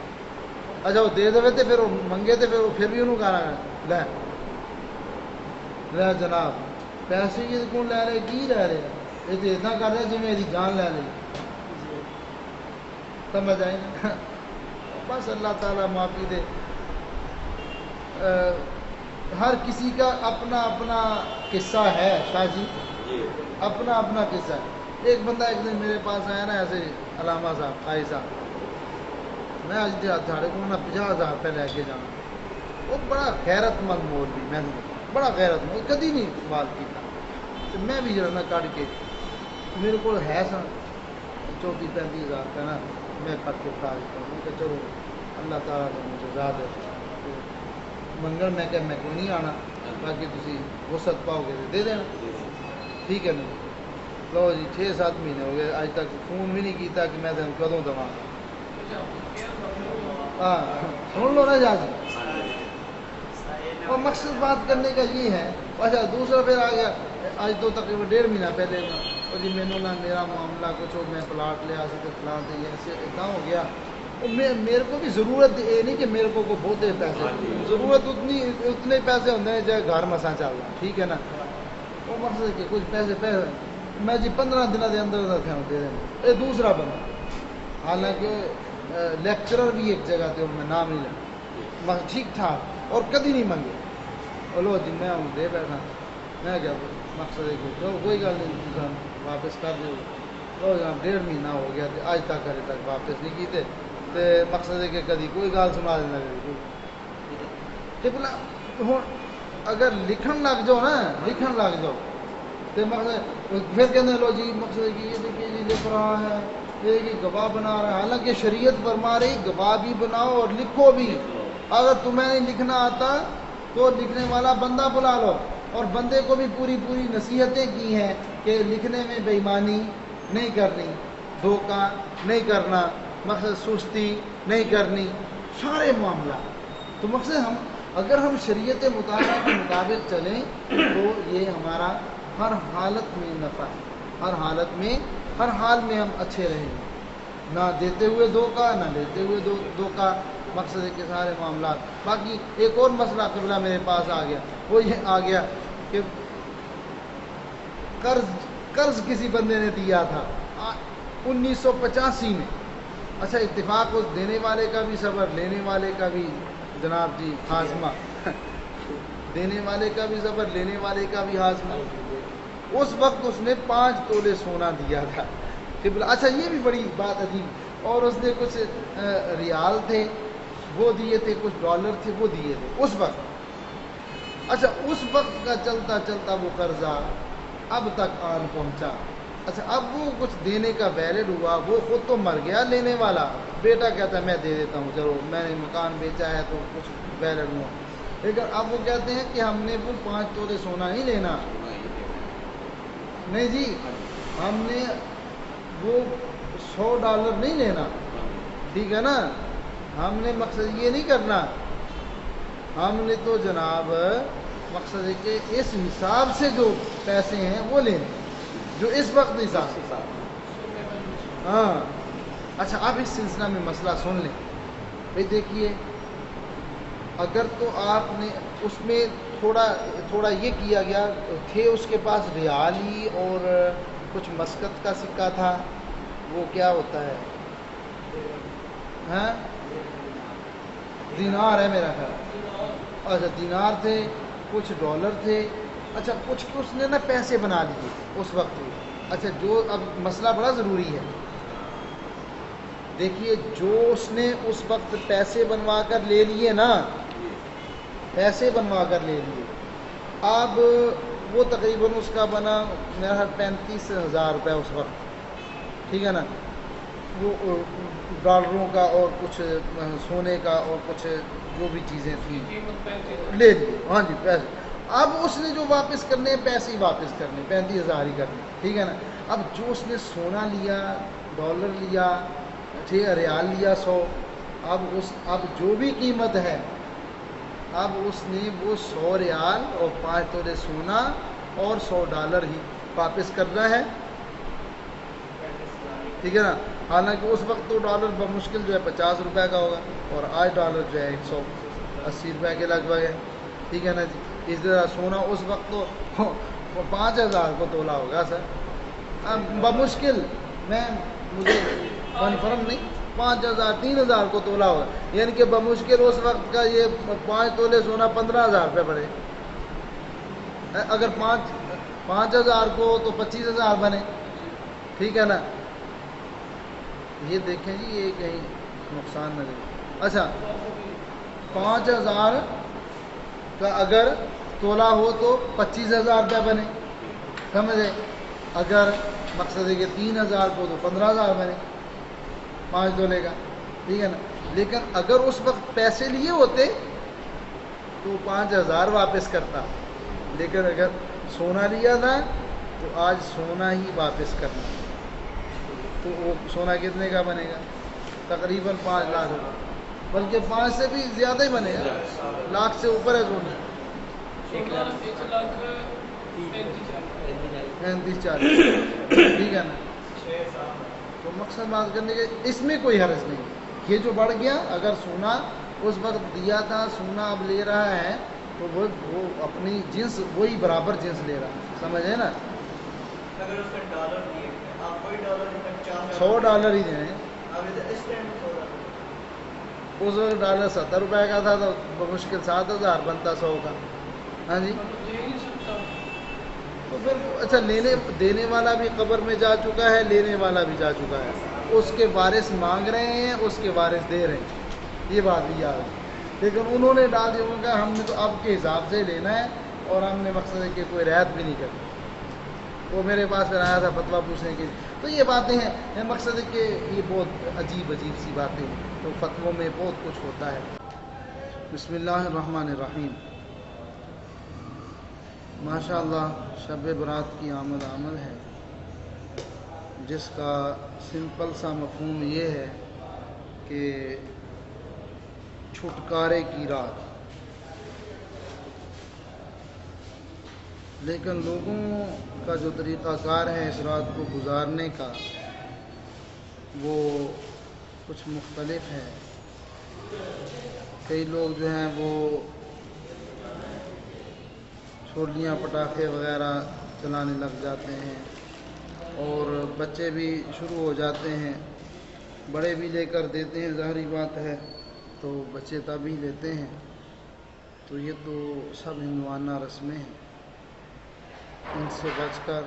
اچھا وہ دے دے تو پھر وہ منگے تو پھر بھی انہوں گانا لے لے جناب پیسے یہ کون لے رہے کی لے رہے ہیں، یہ تو اتنا کر رہے جی میری جان لے لیں، سمجھ آئی نا۔ بس اللہ تعالیٰ معافی دے، ہر کسی کا اپنا اپنا قصہ ہے شاہ جی، اپنا اپنا قصہ ہے۔ ایک بندہ ایک دن میرے پاس آیا نا ایسے، علامہ صاحب آئی صاحب میں آج دہاڑے کو نا 50,000 روپے لے کے جانا، وہ بڑا غیرت مند مولوی، میں بڑا غیرت مند، کدی نہیں بات کیتا، تو میں بھی جو نا کٹ کے میرے کو ہے سا 34-35,000 روپے نا میں کٹ کے کھا دیتا ہوں کہ چلو اللہ تعالیٰ نے مجھے زیادہ ہے منگل میں کہ میں کوئی نہیں آنا، باقی تسی وسعت پاؤ گے تو دے دینا، ٹھیک ہے نا۔ لو جی 6-7 مہینے ہو گئے اج تک فون بھی نہیں کیتا کہ میں تین کدوں دوا، ہاں سن لو نا جا جی، اور مقصد بات کرنے کا یہ ہے۔ اچھا دوسرا پھر آ گیا آج تو تقریباً 1.5 مہینہ پہلے اور جی مینوں نہ میرا معاملہ کچھ ہو، میں پلاٹ لیا سے فلاں سے ایسے اتنا ہو گیا، میرے کو بھی ضرورت یہ نہیں کہ میرے کو بہتے پیسے، ضرورت اتنے پیسے ہوتے ہیں جو گھر مساں چل رہا، ٹھیک ہے نا۔ وہ مقصد ہے کہ کچھ پیسے میں جی 15 دنوں کے اندر دے دیں، یہ دوسرا بندہ، حالانکہ لیکچرر بھی ایک جگہ تے میں نام نہیں لیا، ٹھیک ٹھاک اور کدی نہیں منگے، اور لو جی میں ہوں دے بیٹھا، میں کیا مقصد ہے کہ چلو کوئی گل نہیں واپس کر دو، لو جناب 1.5 مہینہ ہو گیا اج تک ہلے تک واپس نہیں کیتے، تے مقصد ہے کہ کدی کوئی گل سنا دینا کہ بلا ہوں اگر لکھن لگ جاؤ نا، لکھن لگ جاؤ تو مقصد پھر کہتے ہیں لو جی مقصد ہے کہ یہ دیکھیے جی لکھ رہا ہے، یہ کہ گواہ بنا رہا ہے، حالانکہ شریعت فرما رہی گواہ بھی بناؤ اور لکھو بھی، اگر تمہیں نہیں لکھنا آتا تو لکھنے والا بندہ بلا لو، اور بندے کو بھی پوری نصیحتیں کی ہیں کہ لکھنے میں بے ایمانی نہیں کرنی، دھوکہ نہیں کرنا، مقصد سستی نہیں کرنی، سارے معاملات۔ تو مقصد اگر ہم شریعت مطالعہ کے مطابق چلیں تو یہ ہمارا ہر حالت میں نفع ہے، ہر حالت میں ہر حال میں ہم اچھے رہیں گے، نہ دیتے ہوئے دھوکہ نہ لیتے ہوئے دھوکہ، مقصد ہے کہ سارے معاملات۔ باقی ایک اور مسئلہ قبلہ میرے پاس آ گیا، وہ یہ آ گیا کہ قرض کسی بندے نے دیا تھا 1985 میں، اچھا اتفاق اس دینے والے کا بھی صبر، لینے والے کا بھی جناب جی ہاضمہ، دینے والے کا بھی صبر، لینے والے کا بھی ہاضمہ۔ اس وقت اس نے 5 تولے سونا دیا تھا، اچھا یہ بھی بڑی بات عجیب، اور اس نے کچھ ریال تھے وہ دیے تھے، کچھ ڈالر تھے وہ دیے تھے اس وقت. اچھا اس وقت کا چلتا چلتا وہ قرضہ اب تک آن پہنچا. اچھا اب وہ کچھ دینے کا ویلڈ ہوا، وہ خود تو مر گیا لینے والا، بیٹا کہتا ہے میں دے دیتا ہوں، چلو میں نے مکان بیچا ہے تو کچھ ویلڈ ہوا. لیکن اب وہ کہتے ہیں کہ ہم نے وہ 5 تولے سونا نہیں لینا، نہیں جی ہم نے وہ $100 نہیں لینا، ٹھیک ہے نا. ہم نے مقصد یہ نہیں کرنا، ہم نے تو جناب مقصد ہے کہ اس حساب سے جو پیسے ہیں وہ لینے جو اس وقت حساب. ہاں اچھا اب اس سلسلہ میں مسئلہ سن لیں بھائی. دیکھیے اگر تو آپ نے اس میں تھوڑا یہ کیا گیا، تھے اس کے پاس ریالی اور کچھ مسقط کا سکہ تھا، وہ کیا ہوتا ہے ہاں دینار ہے میرا خیال. اچھا دینار تھے، کچھ ڈالر تھے. اچھا کچھ اس نے نا پیسے بنا لیے اس وقت. اچھا جو اب مسئلہ بڑا ضروری ہے، دیکھیے جو اس نے اس وقت پیسے بنوا کر لے لیے نا، پیسے بنوا کر لے لیے، اب وہ تقریباً اس کا بنا میرا 35,000 روپے اس وقت، ٹھیک ہے نا. وہ ڈالروں کا اور کچھ سونے کا اور کچھ جو بھی چیزیں تھیں لے لیے. ہاں جی پیسے. اب اس نے جو واپس کرنے ہیں پیسے ہی واپس کرنے، 35,000 ہی کرنے، ٹھیک ہے نا. اب جو اس نے سونا لیا، ڈالر لیا، ٹھیک ہے، ریال لیا 100، اب جو بھی قیمت ہے اب اس نے وہ 100 ریال اور 5 تولے سونا اور $100 ہی واپس کرنا ہے، ٹھیک ہے نا. حالانکہ اس وقت تو ڈالر بمشکل جو ہے 50 روپے کا ہوگا اور آج ڈالر جو ہے 180 روپے کے لگ بھگ ہے، ٹھیک ہے نا جی. اس طرح سونا اس وقت تو 5,000 کو تولا ہوگا سر بمشکل، مجھے کنفرم نہیں، 5,000 3,000 کو تولا ہوگا، یعنی کہ بمشکل اس وقت کا یہ 5 تولے سونا 15,000 روپے پڑے. اگر 5,000 کو تو 25,000 بنے، ٹھیک ہے نا. یہ دیکھیں جی یہ کہیں نقصان نہ دے. اچھا 5,000 کا اگر تولا ہو تو 25,000 روپے بنے، سمجھے. اگر مقصد ہے کہ 3,000 کو تو 15,000 بنے 5 تولے کا، ٹھیک ہے نا. لیکن اگر اس وقت پیسے لیے ہوتے تو 5,000 واپس کرتا، لیکن اگر سونا لیا تھا تو آج سونا ہی واپس کرنا. تو وہ سونا کتنے کا بنے گا؟ تقریباً 5 لاکھ روپے، بلکہ 5 سے بھی زیادہ ہی بنے گا، لاکھ سے اوپر ہے سونا. 35-40 ٹھیک ہے نا. تو مقصد بات کرنے کے اس میں کوئی حرج نہیں. یہ جو بڑھ گیا اگر سونا اس وقت دیا تھا، سونا اب لے رہا ہے تو وہ اپنی جنس وہی برابر جنس لے رہا ہے، سمجھے نا. اگر اس کا ڈالر دیے آپ وہی ڈالر $100 ہی دیں. اس وقت ڈالر 70 روپے کا تھا تو بمشکل 7,000 بنتا 100 کا. ہاں جی تو پھر اچھا دینے والا بھی قبر میں جا چکا ہے، لینے والا بھی جا چکا ہے. اس کے وارث مانگ رہے ہیں، اس کے وارث دے رہے ہیں، یہ بات بھی یاد ہے. لیکن انہوں نے ڈال دیا، کہ ہم نے تو اب کے حساب سے لینا ہے اور ہم نے مقصد ہے کہ کوئی رعایت بھی نہیں کرنی. وہ میرے پاس پھر آیا تھا فتویٰ پوچھنے کے. تو یہ باتیں ہیں، مقصد ہے کہ یہ بہت عجیب سی باتیں ہیں، تو فتووں میں بہت کچھ ہوتا ہے. بسم اللہ الرحمن الرحیم. ماشاء اللہ شب برات کی آمد ہے، جس کا سمپل سا مفہوم یہ ہے کہ چھٹکارے کی رات. لیکن لوگوں کا جو طریقہ کار ہے اس رات کو گزارنے کا وہ کچھ مختلف ہے. کئی لوگ جو ہیں وہ چھولیاں پٹاخے وغیرہ چلانے لگ جاتے ہیں اور بچے بھی شروع ہو جاتے ہیں، بڑے بھی لے کر دیتے ہیں، ظاہری بات ہے تو بچے تب ہی لیتے ہیں. تو یہ تو سب ہندوانہ رسمیں ہیں، ان سے بچ کر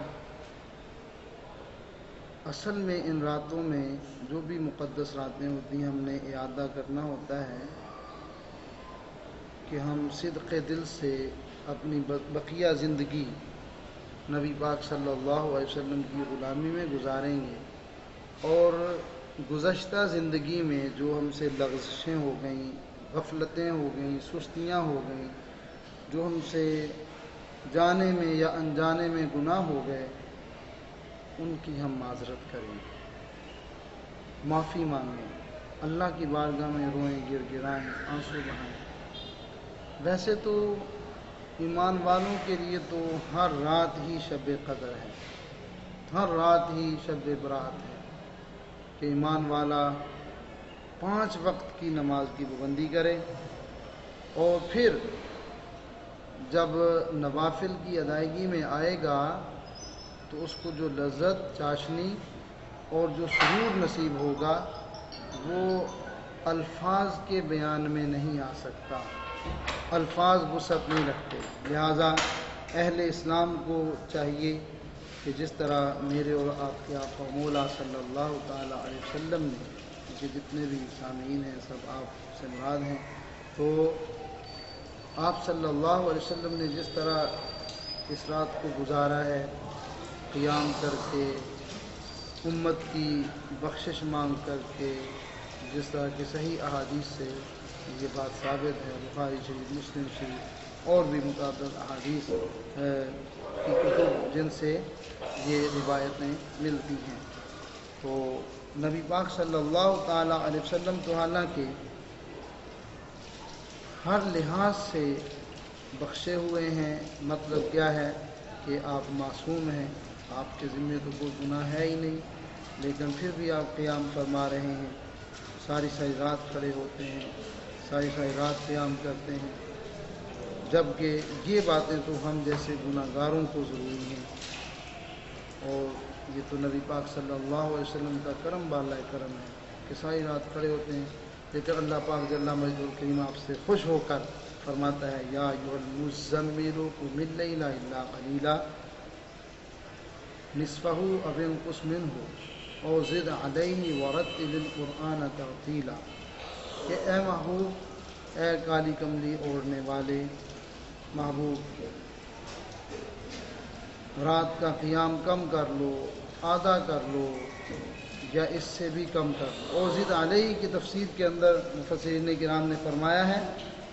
اصل میں ان راتوں میں جو بھی مقدس راتیں ہوتی ہیں ہم نے اعادہ کرنا ہوتا ہے. کہ ہم صدق دل سے اپنی بقیہ زندگی نبی پاک صلی اللہ علیہ وسلم کی غلامی میں گزاریں گے، اور گزشتہ زندگی میں جو ہم سے لغزشیں ہو گئیں، غفلتیں ہو گئیں، سستیاں ہو گئیں، جو ہم سے جانے میں یا انجانے میں گناہ ہو گئے، ان کی ہم معذرت کریں، معافی مانگیں، اللہ کی بارگاہ میں روئیں، گر گرائیں، آنسو بہائیں۔ ویسے تو ایمان والوں کے لیے تو ہر رات ہی شب قدر ہے، ہر رات ہی شب برات ہے کہ ایمان والا 5 وقت کی نماز کی پابندی کرے، اور پھر جب نوافل کی ادائیگی میں آئے گا تو اس کو جو لذت، چاشنی اور جو سرور نصیب ہوگا وہ الفاظ کے بیان میں نہیں آ سکتا، الفاظ وسعت نہیں رکھتے۔ لہٰذا اہل اسلام کو چاہیے کہ جس طرح میرے اور آپ کے آقا مولا صلی اللہ تعالیٰ علیہ وسلم نے، کہ جتنے بھی سامعین ہیں سب آپ سے مراد ہیں، تو آپ صلی اللہ علیہ وسلم نے جس طرح اس رات کو گزارا ہے قیام کر کے، امت کی بخشش مانگ کر کے، جس طرح کی صحیح احادیث سے یہ بات ثابت ہے، بخاری شریف، مسلم شریف اور بھی متعدد احادیث کی کتب جن سے یہ روایتیں ملتی ہیں۔ تو نبی پاک صلی اللہ تعالیٰ علیہ وسلم تو حالانکہ ہر لحاظ سے بخشے ہوئے ہیں، مطلب کیا ہے کہ آپ معصوم ہیں، آپ کے ذمہ تو کوئی گناہ ہے ہی نہیں، لیکن پھر بھی آپ قیام فرما رہے ہیں، ساری ساری رات کھڑے ہوتے ہیں، ساری ساری رات قیام کرتے ہیں، جبکہ یہ باتیں تو ہم جیسے گناہ گاروں کو ضروری ہیں، اور یہ تو نبی پاک صلی اللہ علیہ وسلم کا کرم بالائے کرم ہے کہ ساری رات کھڑے ہوتے ہیں، لیکن اللہ پاک جل مجدہ الکریم آپ سے خوش ہو کر فرماتا ہے یا ایھا المزمل قم اللیل الا قلیلا نصفہ او انقص منہ او زد علیہ ورتل القرآن ترتیلا، کہ اے محبوب، اے کالی کملی اوڑھنے والے محبوب، رات کا قیام کم کر لو، آدھا کر لو یا اس سے بھی کم کر لو۔ اور زد علیہ کی تفسیر کے اندر مفسرین کرام نے فرمایا ہے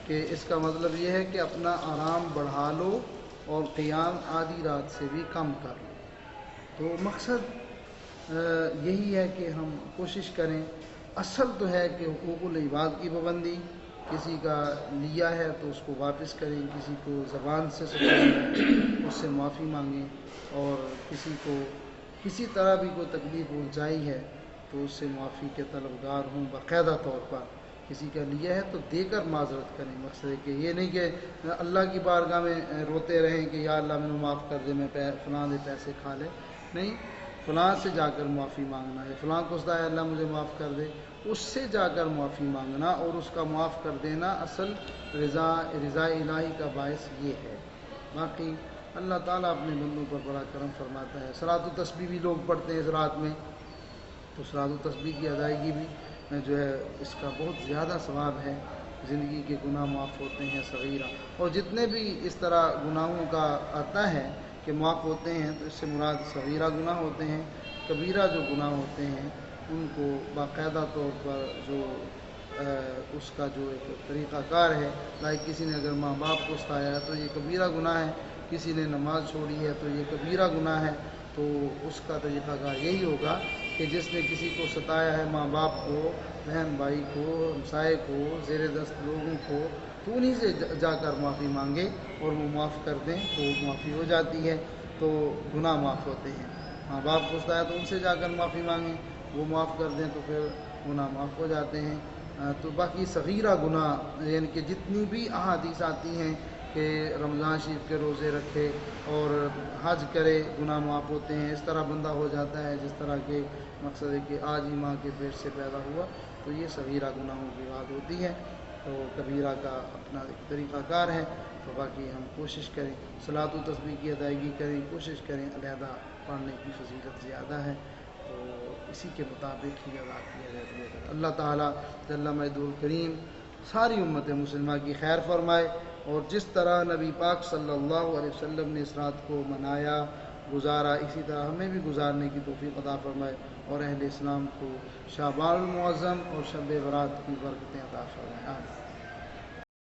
کہ اس کا مطلب یہ ہے کہ اپنا آرام بڑھا لو اور قیام آدھی رات سے بھی کم کر لو۔ تو مقصد یہی ہے کہ ہم کوشش کریں، اصل تو ہے کہ حقوق العباد کی پابندی، کسی کا لیا ہے تو اس کو واپس کریں، کسی کو زبان سے سکھائیں، اس سے معافی مانگیں، اور کسی کو کسی طرح بھی کوئی تکلیف پہنچائی ہے تو اس سے معافی کے طلبگار ہوں، باقاعدہ طور پر کسی کا لیا ہے تو دے کر معذرت کریں۔ مقصد ہے کہ یہ نہیں کہ اللہ کی بارگاہ میں روتے رہیں کہ یا اللہ مجھے معاف کر دے، میں فلاں دے پیسے کھا لے، نہیں، فلاں سے جا کر معافی مانگنا ہے، فلاں کو ہے اللہ مجھے معاف کر دے، اس سے جا کر معافی مانگنا اور اس کا معاف کر دینا اصل رضا الہی کا باعث یہ ہے۔ باقی اللہ تعالیٰ اپنے بندوں پر بڑا کرم فرماتا ہے۔ صلاۃ و تسبیح بھی لوگ پڑھتے ہیں اس رات میں، تو صلاۃ و تسبیح کی ادائیگی بھی جو ہے اس کا بہت زیادہ ثواب ہے، زندگی کے گناہ معاف ہوتے ہیں صغیرہ، اور جتنے بھی اس طرح گناہوں کا آتا ہے کہ معاف ہوتے ہیں تو اس سے مراد صغیرہ گناہ ہوتے ہیں، کبیرہ جو گناہ ہوتے ہیں ان کو باقاعدہ طور پر جو اس کا جو ایک طریقہ کار ہے، لائک کسی نے اگر ماں باپ کو ستایا ہے تو یہ کبیرہ گناہ ہے، کسی نے نماز چھوڑی ہے تو یہ کبیرہ گناہ ہے، تو اس کا طریقہ کار یہی ہوگا کہ جس نے کسی کو ستایا ہے، ماں باپ کو، بہن بھائی کو، ہمسائے کو، زیر دست لوگوں کو، تو انہی سے جا کر معافی مانگے اور وہ معاف کر دیں تو معافی ہو جاتی ہے، تو گناہ معاف ہوتے ہیں۔ ماں باپ کو ستایا تو ان سے جا کر معافی مانگیں، وہ معاف کر دیں تو پھر گناہ معاف ہو جاتے ہیں۔ تو باقی صغیرہ گناہ یعنی کہ جتنی بھی احادیث آتی ہیں کہ رمضان شریف کے روزے رکھے اور حج کرے گناہ معاف ہوتے ہیں، اس طرح بندہ ہو جاتا ہے جس طرح کہ مقصد ہے کہ آج ہی ماں کے پیٹ سے پیدا ہوا، تو یہ صغیرہ گناہوں کی بات ہوتی ہے، تو کبیرہ کا اپنا ایک طریقہ کار ہے۔ تو باقی ہم کوشش کریں، صلاۃ و تسبیح کی ادائیگی کریں، کوشش کریں، علیحدہ پڑھنے کی فضیلت زیادہ ہے تو اسی کے مطابق ہی ادا کیا جائے تو بہتر ہے۔ اللہ تعالیٰ جل مجدہ الکریم ساری امت مسلمہ کی خیر فرمائے، اور جس طرح نبی پاک صلی اللہ علیہ وسلم نے اس رات کو منایا گزارا، اسی طرح ہمیں بھی گزارنے کی توفیق عطا فرمائے، اور اہل اسلام کو شعبان المعظم اور شب برات کی برکتیں عطا فرمائے۔ آمین۔